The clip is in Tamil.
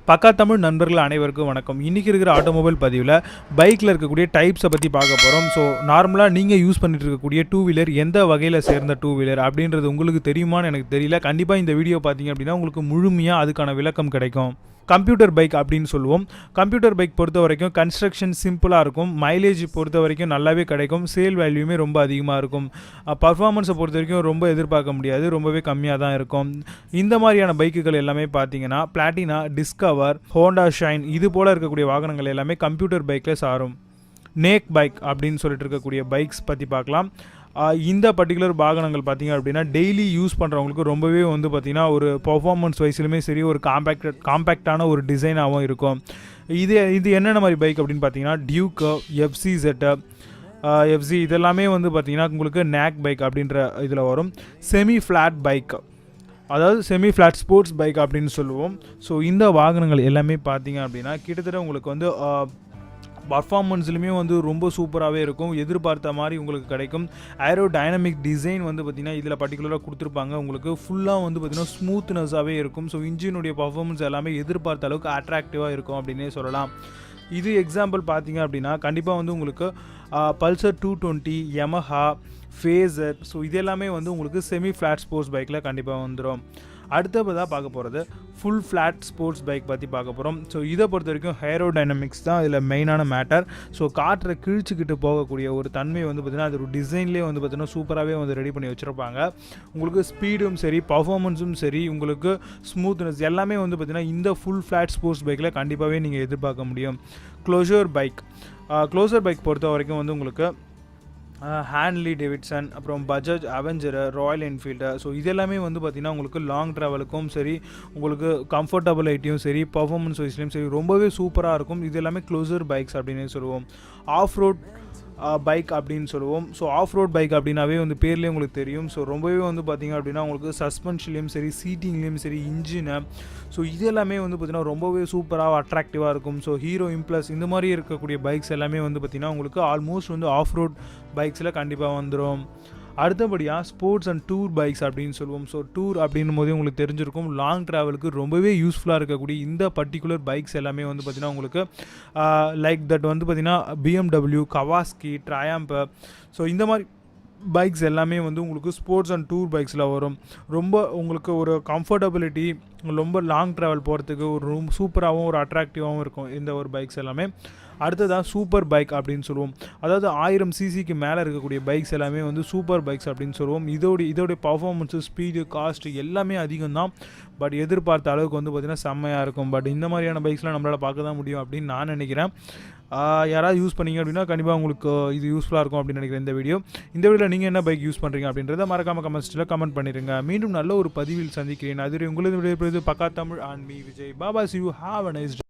பக்கா தமிழ் நண்பர்கள் அனைவருக்கும் வணக்கம். இன்றைக்கி இருக்கிற ஆட்டோமொபைல் பதிவில் பைக்கில் இருக்கக்கூடிய டைப்ஸை பற்றி பார்க்க போகிறோம். ஸோ நார்மலாக நீங்கள் யூஸ் பண்ணிட்டு இருக்கக்கூடிய டூ வீலர் எந்த வகையில் சேர்ந்த டூ வீலர் அப்படின்றது உங்களுக்கு தெரியுமான்னு எனக்கு தெரியல. கண்டிப்பாக இந்த வீடியோ பார்த்தீங்க அப்படின்னா உங்களுக்கு முழுமையாக அதுக்கான விளக்கம் கிடைக்கும். கம்ப்யூட்டர் பைக் அப்படின்னு சொல்லுவோம். கம்ப்யூட்டர் பைக் பொறுத்த வரைக்கும் கன்ஸ்ட்ரக்ஷன் சிம்பிளாக இருக்கும், மைலேஜ் பொறுத்த வரைக்கும் நல்லாவே கிடைக்கும், சேல் வேல்யூமே ரொம்ப அதிகமாக இருக்கும். பர்ஃபார்மன்ஸை பொறுத்த வரைக்கும் ரொம்ப எதிர்பார்க்க முடியாது, ரொம்பவே கம்மியாக தான் இருக்கும். இந்த மாதிரியான பைக்குகள் எல்லாமே பார்த்தீங்கன்னா பிளாட்டினா, டிஸ்கவர், ஹோண்டா ஷைன் இது போல் இருக்கக்கூடிய வாகனங்கள் எல்லாமே கம்ப்யூட்டர் பைக்கில் சாரும். நேக் பைக் அப்படின்னு சொல்லிட்டு இருக்கக்கூடிய பைக்ஸ் பற்றி பார்க்கலாம். இந்த பர்டிகுலர் வாகனங்கள் பார்த்திங்க அப்படின்னா டெய்லி யூஸ் பண்ணுறவங்களுக்கு ரொம்பவே பார்த்திங்கன்னா ஒரு பர்ஃபார்மன்ஸ் வைஸ்லையுமே சரி ஒரு காம்பேக்டான ஒரு டிசைனாகவும் இருக்கும். இது என்னென்ன மாதிரி பைக் அப்படின்னு பார்த்தீங்கன்னா டியூக்கு, எஃப்சி இதெல்லாமே பார்த்திங்கன்னா உங்களுக்கு நேக் பைக் அப்படின்ற இதில் வரும். செமி ஃப்ளாட் பைக், அதாவது செமி ஃப்ளாட் ஸ்போர்ட்ஸ் பைக் அப்படின்னு சொல்லுவோம். ஸோ இந்த வாகனங்கள் எல்லாமே பார்த்தீங்க அப்படின்னா கிட்டத்தட்ட உங்களுக்கு பர்ஃபார்மன்ஸ்லையுமே ரொம்ப சூப்பராகவே இருக்கும், எதிர்பார்த்த மாதிரி உங்களுக்கு கிடைக்கும். ஏரோ டைனமிக் டிசைன் பார்த்திங்கன்னா இதில் பர்டிகுலராக கொடுத்துருப்பாங்க. உங்களுக்கு ஃபுல்லாக பார்த்திங்கன்னா ஸ்மூத்னஸாகவே இருக்கும். ஸோ இன்ஜினுடைய பர்ஃபார்மன்ஸ் எல்லாமே எதிர்பார்த்த அளவுக்கு அட்ராக்டிவாக இருக்கும் அப்படின்னே சொல்லலாம். இது எக்ஸாம்பிள் பார்த்தீங்க அப்படின்னா கண்டிப்பாக உங்களுக்கு பல்சர் 220, யமஹா, ஃபேஸர், ஸோ இது எல்லாமே உங்களுக்கு செமி ஃப்ளாட் ஸ்போர்ட்ஸ் பைக்கில் கண்டிப்பாக வந்துடும். அடுத்ததாக பார்க்க போகிறது ஃபுல் ஃப்ளாட் ஸ்போர்ட்ஸ் பைக் பற்றி பார்க்க போகிறோம். ஸோ இதை பொறுத்த வரைக்கும் ஏரோடைனமிக்ஸ் தான் இதில் மெயினான மேட்டர். ஸோ காற்றை கிழிச்சிக்கிட்டு போகக்கூடிய ஒரு தன்மை பார்த்திங்கன்னா அது ஒரு டிசைன்லேயே பார்த்திங்கன்னா சூப்பராகவே ரெடி பண்ணி வச்சுருப்பாங்க. உங்களுக்கு ஸ்பீடும் சரி, பர்ஃபார்மன்ஸும் சரி, உங்களுக்கு ஸ்மூத்னஸ் எல்லாமே பார்த்திங்கன்னா இந்த ஃபுல் ஃப்ளாட் ஸ்போர்ட்ஸ் பைக்கில் கண்டிப்பாகவே நீங்கள் எதிர்பார்க்க முடியும். க்ளோஷர் பைக் பொறுத்த வரைக்கும் உங்களுக்கு ஹேன்லி டேவிட்சன், அப்புறம் Bajaj Avenger, Royal Enfield, so இதெல்லாமே பார்த்திங்கன்னா உங்களுக்கு லாங் ட்ராவலுக்கும் சரி, உங்களுக்கு கம்ஃபர்டபுளைட்டியும் சரி, பர்ஃபார்மன்ஸ் வைஸ்லையும் சரி ரொம்பவே சூப்பராக இருக்கும். இது எல்லாமே க்ளோசர் பைக்ஸ் அப்படின்னு சொல்லுவோம். ஆஃப் ரோட் பைக் அப்படின்னு சொல்லுவோம். ஸோ ஆஃப் ரோட் பைக் அப்படின்னாவே பேர்லேயே உங்களுக்கு தெரியும். ஸோ ரொம்பவே பார்த்திங்க அப்படின்னா உங்களுக்கு சஸ்பென்ஷன்லேயும் சரி, சீட்டிங்லேயும் சரி, இன்ஜினு, ஸோ இது எல்லாமே பார்த்திங்கன்னா ரொம்பவே சூப்பராக அட்ராக்டிவாக இருக்கும். ஸோ ஹீரோ இம்ப்ளஸ் இந்த மாதிரி இருக்கக்கூடிய பைக்ஸ் எல்லாமே பார்த்திங்கன்னா உங்களுக்கு ஆல்மோஸ்ட் ஆஃப் ரோட் பைக்ஸில் கண்டிப்பாக வந்துடும். அடுத்தபடியாக ஸ்போர்ட்ஸ் அண்ட் டூர் பைக்ஸ் அப்படின்னு சொல்லுவோம். ஸோ டூர் அப்படின்னும் போதே உங்களுக்கு தெரிஞ்சிருக்கும், லாங் ட்ராவலுக்கு ரொம்பவே யூஸ்ஃபுல்லாக இருக்கக்கூடிய இந்த பர்டிகுலர் பைக்ஸ் எல்லாமே பார்த்திங்கன்னா உங்களுக்கு லைக் தட் பார்த்திங்கன்னா BMW, கவாஸ்கி, ட்ரயம்ப், ஸோ இந்த மாதிரி பைக்ஸ் எல்லாமே உங்களுக்கு ஸ்போர்ட்ஸ் அண்ட் டூர் பைக்ஸில் வரும். ரொம்ப உங்களுக்கு ஒரு கம்ஃபர்டபிலிட்டி, ரொம்ப லாங் ட்ராவல் போகிறதுக்கு ஒரு சூப்பராகவும் ஒரு அட்ராக்டிவாகவும் இருக்கும் இந்த ஒரு பைக்ஸ் எல்லாமே. அடுத்ததாக சூப்பர் பைக் அப்படின்னு சொல்லுவோம். அதாவது 1000 சிசிக்கு மேலே இருக்கக்கூடிய பைக்ஸ் எல்லாமே சூப்பர் பைக்ஸ் அப்படின்னு சொல்லுவோம். இதோடைய பர்ஃபார்மன்ஸு, ஸ்பீடு, காஸ்ட் எல்லாமே அதிகம் தான். பட் எதிர்பார்த்த அளவுக்கு பார்த்திங்கன்னா செம்மையாக இருக்கும். பட் இந்த மாதிரியான பைக்ஸ்லாம் நம்மளால் பார்க்க தான் முடியும் அப்படின்னு நான் நினைக்கிறேன். யாராவது யூஸ் பண்ணிங்க அப்படின்னா கண்டிப்பாக உங்களுக்கு இது யூஸ்ஃபுல்லாக இருக்கும் அப்படின்னு நினைக்கிறேன். இந்த வீடியோவில் நீங்கள் என்ன பைக் யூஸ் பண்ணுறீங்க அப்படின்றத மறக்காமல் கமெண்ட்ஸில் கமெண்ட் பண்ணிடுங்க. மீண்டும் நல்ல ஒரு பதிவில் சந்திக்கிறேன். அதுவரை உங்களது விடைபெறுவது பக்கா Tamil and me Vijay. Baba C you have a nice day.